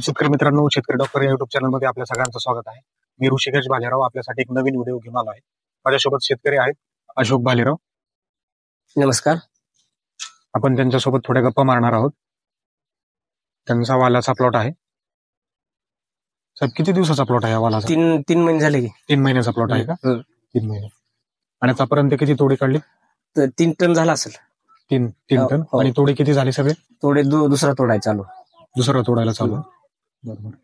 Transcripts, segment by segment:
शेतकरी मित्रांनो, शेतकरी डॉक्टर या युट्यूब चॅनलमध्ये आपल्या सगळ्यांचं स्वागत आहे. मी ऋषिकेश भालेराव आपल्यासाठी एक नवीन व्हिडिओ घेऊन आलो आहे. माझ्यासोबत शेतकरी आहेत अशोक भालेराव. नमस्कार. आपण त्यांच्यासोबत थोड्या गप्पा मारणार आहोत. त्यांचा वालाचा प्लॉट आहे. साहेब, किती दिवसाचा प्लॉट आहे वालाचा? तीन महिने झाले की. 3 महिन्याचा प्लॉट आहे का? 3 महिने. आणि आतापर्यंत किती तोडे काढली? 3 टन झाला असेल. 3 टन. हो. आणि तोडे किती झाले सगळे? थोडे दुसरा तोडाय चालू. दुसरा तोडायला चालू आहे. बरोबर.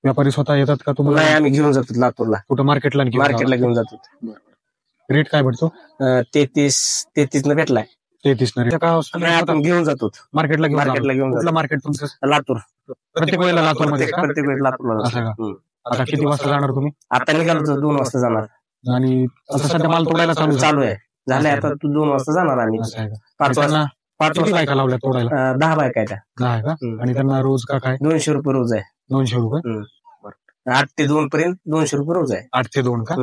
व्यापारी स्वतः येतात का तुम्हाला? नाही, आम्ही घेऊन जातो लातूरला. कुठं मार्केटला घेऊन जातो. रेट काय भेटतो? 33 न भेटलाय. 33 ना रेट. आपण घेऊन जातो मार्केटला घेऊन जातो. कुठलं मार्केट तुमचं? लातूर. प्रत्येक वेळेला लातूरमध्ये का? प्रत्येक वेळेस लातूरला असं जातो. का? आता किती वाजता जाणार तुम्ही? आता निघालो तर 2 वाजता जाणार. आणि आता सध्या माल तोडायला चालू आहे. झालंय आता 2 वाजता जाणार आम्ही. असं आहे का? 5 वाजता. 5 किती बायका लावल्या तोडायला? 10 बायका आहेत. 10 आहे का? आणि त्यांना रोज का काय? 200 रुपये रोज आहे. 200 रुपये? 8 ते 2 पर्यंत 200 रुपये रोज आहे. 8 ते 2 का?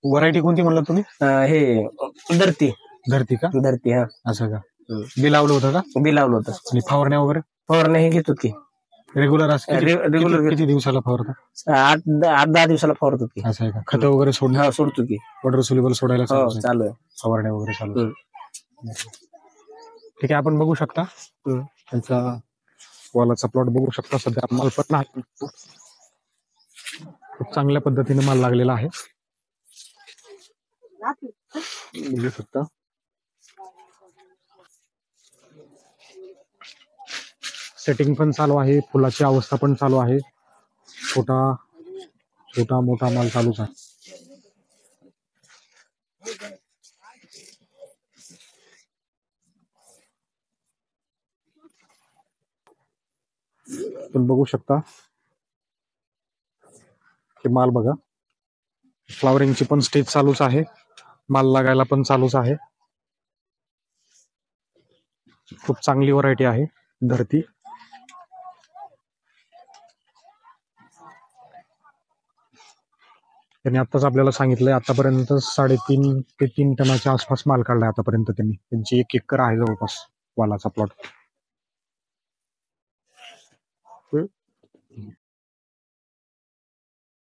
व्हरायटी कोणती म्हणलं तुम्ही? हे धरती का? हा. असं का? बी लावलं होतं का? बी लावलं होतं. आणि फवारण्या वगैरे? फवारण्या हे घेतो की रेग्युलर असते? रेग्युलर किती दिवसाला फवारता? 8-10 दिवसाला फवारतो की. असं आहे का? खतं वगैरे सोडणं? सोडतो की. वॉटर सोल्युबल सोडायला चालू आहे. फवारण्या वगैरे चालू आहे. ठीक आहे, आपण बघू शकता त्यांचा वालाचा प्लॉट बघू शकता. सध्या माल पण नाही, खूप चांगल्या पद्धतीने माल लागलेला आहे. बघू शकता. सेटिंग पण चालू आहे, फुलाची अवस्था पण चालू आहे. छोटा मोठा माल चालूच आहे. आपण बघू शकता हे माल बघा. फ्लावरिंगची पण स्टेज चालूच आहे, माल लागायला पण चालूच आहे. खूप चांगली व्हरायटी आहे धरती. त्यांनी आताच आपल्याला सांगितलंय आतापर्यंत 3.5 ते 3 टनाच्या आसपास माल काढलाय आतापर्यंत. त्यांची 1 एकर आहे जवळपास वालाचा प्लॉट.